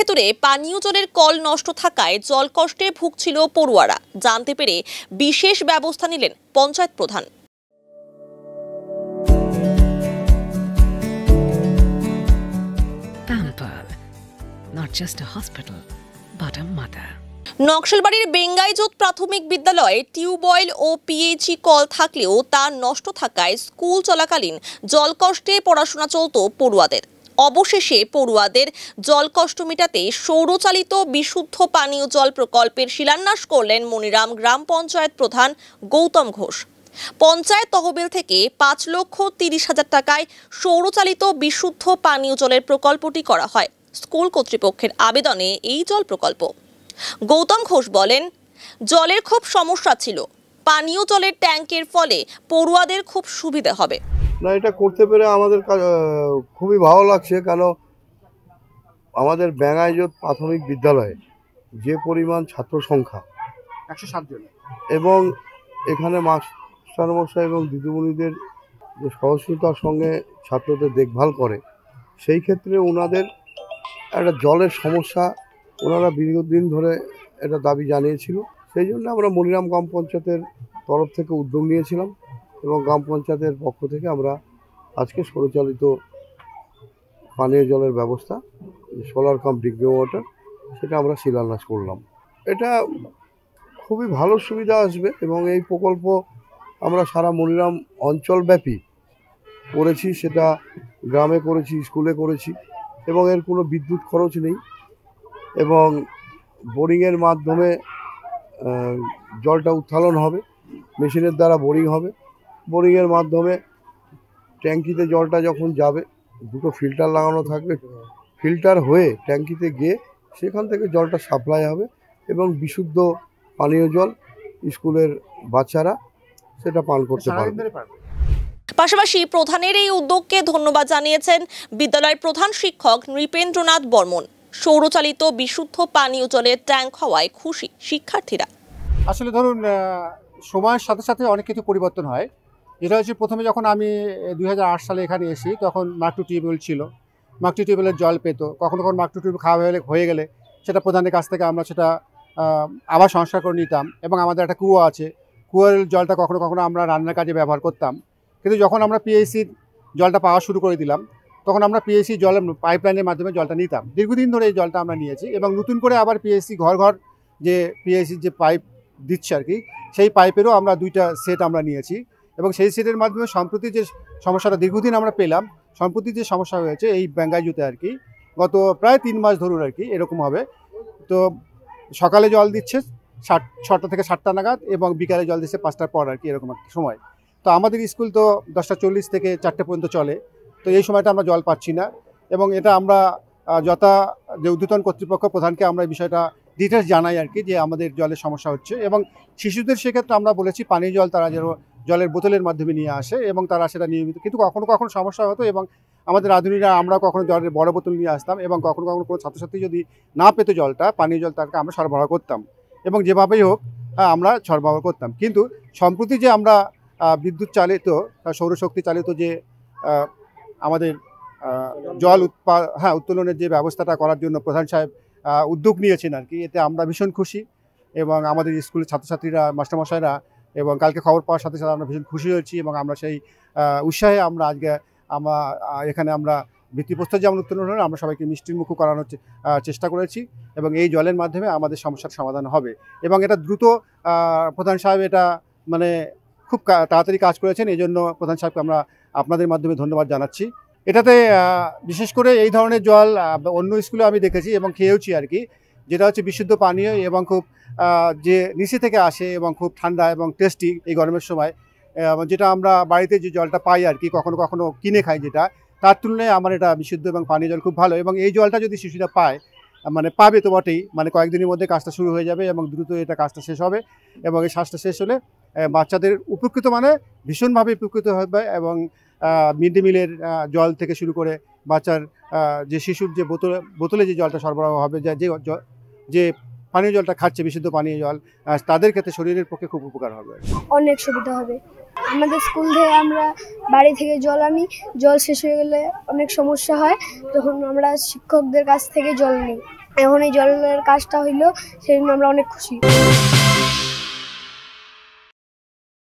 ভেতরে পানীয় জলের কল নষ্ট থাকায় জলকষ্টে ভুগছিল পড়ুয়ারা। জানতে পেরে বিশেষ ব্যবস্থা নিলেন পঞ্চায়েত প্রধান। Not just a hospital, but a mother. নকশালবাড়ির বেঙ্গাইজোত প্রাথমিক বিদ্যালয়ে টিউবওয়েল ও পিএইচই কল থাকলেও তা নষ্ট থাকায় স্কুল চলাকালীন জলকষ্টে পড়াশোনা চলত পড়ুয়াদের। অবশেষে পড়ুয়াদের জলকষ্ট মেটাতে সৌরচালিত বিশুদ্ধ পানীয় জল প্রকল্পের শিলান্যাস করলেন মনিরাম গ্রাম পঞ্চায়েত প্রধান গৌতম ঘোষ। পঞ্চায়েত তহবিল থেকে 5,30,000 টাকায় সৌরচালিত বিশুদ্ধ পানীয় জলের প্রকল্পটি করা হয়। স্কুল কর্তৃপক্ষের আবেদনে এই জল প্রকল্প। গৌতম ঘোষ বলেন, জলের খুব সমস্যা ছিল, পানীয় জলের ট্যাঙ্কের ফলে পড়ুয়াদের খুব সুবিধা হবে। না, এটা করতে পেরে আমাদের খুবই ভালো লাগছে, কারণ আমাদের বেঙ্গাইজোত প্রাথমিক বিদ্যালয়ে যে পরিমাণ ছাত্র সংখ্যা 107 জন এবং এখানে মাস্টারমশাই এবং দিদিমণিদের যে সহযোগিতার সঙ্গে ছাত্রদের দেখভাল করে, সেই ক্ষেত্রে ওনাদের একটা জলের সমস্যা ওনারা দীর্ঘদিন ধরে এটা দাবি জানিয়েছিল। সেই জন্য আমরা মনিরাম গ্রাম পঞ্চায়েতের তরফ থেকে উদ্যোগ নিয়েছিলাম এবং গ্রাম পঞ্চায়েতের পক্ষ থেকে আমরা আজকে সৌরচালিত পানীয় জলের ব্যবস্থা, সোলার কাম ড্রিঙ্কিং ওয়াটার, সেটা আমরা শিলান্যাস করলাম। এটা খুবই ভালো সুবিধা আসবে এবং এই প্রকল্প আমরা সারা মনিরাম অঞ্চলব্যাপী করেছি, সেটা গ্রামে করেছি, স্কুলে করেছি এবং এর কোনো বিদ্যুৎ খরচ নেই এবং বোরিংয়ের মাধ্যমে জলটা উত্তোলন হবে, মেশিনের দ্বারা বোরিং হবে। বোরিংয়ের মাধ্যমে ট্যাঙ্কিতে জলটা যখন যাবে, দুটো ফিল্টার লাগানো থাকবে, ফিল্টার হয়ে ট্যাঙ্কিতে গিয়ে সেখান থেকে জলটা সাপ্লাই হবে এবং বিশুদ্ধ পানীয় জল স্কুলের বাচ্চারা সেটা পান করতে পারবে। পাশাপাশি প্রধানের এই উদ্যোগকে ধন্যবাদ জানিয়েছেন বিদ্যালয়ের প্রধান শিক্ষক নৃপেন্দ্রনাথ বর্মন। সৌরচালিত বিশুদ্ধ পানীয় জলের ট্যাঙ্ক হওয়ায় খুশি শিক্ষার্থীরা। আসলে ধরুন, সময়ের সাথে সাথে অনেক কিছু পরিবর্তন হয়। যেটা হচ্ছে, প্রথমে যখন আমি 2008 সালে এখানে এসি, তখন মাকটু টিউবওয়েল ছিল, মাকটু টিউবওয়েলের জল পেতো। কখনো মাকটু টিউবওয়েল খাওয়া হয়ে গেলে সেটা প্রধানের কাছ থেকে আমরা সেটা আবার সংস্কার করে নিতাম এবং আমাদের একটা কুয়ো আছে, কুয়োর জলটা কখনো কখনো আমরা রান্নার কাজে ব্যবহার করতাম। কিন্তু যখন আমরা পিএইচির জলটা পাওয়া শুরু করে দিলাম, তখন আমরা পিএইচি জলের পাইপলাইনের মাধ্যমে জলটা নিতাম। দীর্ঘদিন ধরে এই জলটা আমরা নিয়েছি এবং নতুন করে আবার পিএইচি ঘর ঘর যে পিএইচির যে পাইপ দিচ্ছে আর কি, সেই পাইপেরও আমরা 2টা সেট আমরা নিয়েছি এবং সেই সেটের মাধ্যমে সম্প্রতি যে সমস্যাটা দীর্ঘদিন আমরা পেলাম, সম্প্রতি যে সমস্যা হয়েছে এই বেঙ্গাইজোতে আর কি, গত প্রায় 3 মাস ধরুন আর কি এরকম হবে। তো সকালে জল দিচ্ছে 6টা থেকে 7টা নাগাদ এবং বিকালে জল দিচ্ছে 5টার পর আর কি, এরকম একটা সময়। তো আমাদের স্কুল তো 10:40 থেকে 4টে পর্যন্ত চলে, তো এই সময়টা আমরা জল পাচ্ছি না এবং এটা আমরা যে ঊর্ধ্বতন কর্তৃপক্ষ প্রধানকে আমরা এই বিষয়টা ডিটেলস জানাই আর কি, যে আমাদের জলের সমস্যা হচ্ছে এবং শিশুদের সেক্ষেত্রে আমরা বলেছি পানীয় জল তারা যেন জলের বোতলের মাধ্যমে নিয়ে আসে এবং তারা সেটা নিয়মিত, কিন্তু কখনো কখনো সমস্যা হতো এবং আমাদের রাঁধুনিরা আমরা কখনো জলের বড় বোতল নিয়ে আসতাম এবং কখনো কখনো কোনো ছাত্রছাত্রী যদি না পেতো জলটা, পানীয় জল, তাকে আমরা সরবরাহ করতাম এবং যেভাবেই হোক আমরা সরবরাহ করতাম। কিন্তু সম্প্রতি যে আমরা বিদ্যুৎ চালিত, সৌরশক্তি চালিত যে আমাদের জল উত্তোলনের যে ব্যবস্থাটা করার জন্য প্রধান সাহেব উদ্যোগ নিয়েছেন আর কি, এতে আমরা ভীষণ খুশি এবং আমাদের স্কুলের ছাত্রছাত্রীরা, মাস্টারমশাইরা এবং কালকে খবর পাওয়ার সাথে সাথে আমরা ভীষণ খুশি হয়েছি এবং আমরা সেই উৎসাহে আমরা আজকে এখানে আমরা ভিত্তিপ্রস্তর যেমন উত্তোলন হলো, আমরা সবাইকে মিষ্টির মুখ করানোর চেষ্টা করেছি এবং এই জলের মাধ্যমে আমাদের সমস্যার সমাধান হবে এবং এটা দ্রুত প্রধান সাহেব এটা মানে খুব তাড়াতাড়ি কাজ করেছেন। এই জন্য প্রধান সাহেবকে আমরা আপনাদের মাধ্যমে ধন্যবাদ জানাচ্ছি। এটাতে বিশেষ করে এই ধরনের জল অন্য স্কুলে আমি দেখেছি এবং খেয়েওছি আর কি, যেটা হচ্ছে বিশুদ্ধ পানীয় এবং খুব যে নিচে থেকে আসে এবং খুব ঠান্ডা এবং টেস্টি এই গরমের সময়, যেটা আমরা বাড়িতে যে জলটা পাই আর কি, কখনো কখনো কিনে খাই, যেটা তার তুলনায় আমার এটা বিশুদ্ধ এবং পানীয় জল খুব ভালো এবং এই জলটা যদি শিশুরা পায়, মানে পাবে তো বটেই, মানে কয়েকদিনের মধ্যে কাজটা শুরু হয়ে যাবে এবং দ্রুত এটা কাজটা শেষ হবে এবং এই কাজটা শেষ হলে বাচ্চাদের উপকৃত, মানে ভীষণভাবে উপকৃত হবে এবং মিড ডে মিলের জল থেকে শুরু করে বাচ্চার যে শিশুর যে বোতলে যে জলটা সরবরাহ হবে, যে পানীয় জলটা খাচ্ছে বিশুদ্ধ পানীয় জল, তাদের ক্ষেত্রে শরীরের পক্ষে খুব উপকার হবে, অনেক সুবিধা হবে। আমাদের স্কুল থেকে আমরা বাড়ি থেকে জল আনি, জল শেষ হয়ে গেলে অনেক সমস্যা হয়, তখন আমরা শিক্ষকদের কাছ থেকে জল নিই। এখন এই জলের কাজটা হইলো, সেই জন্য আমরা অনেক খুশি।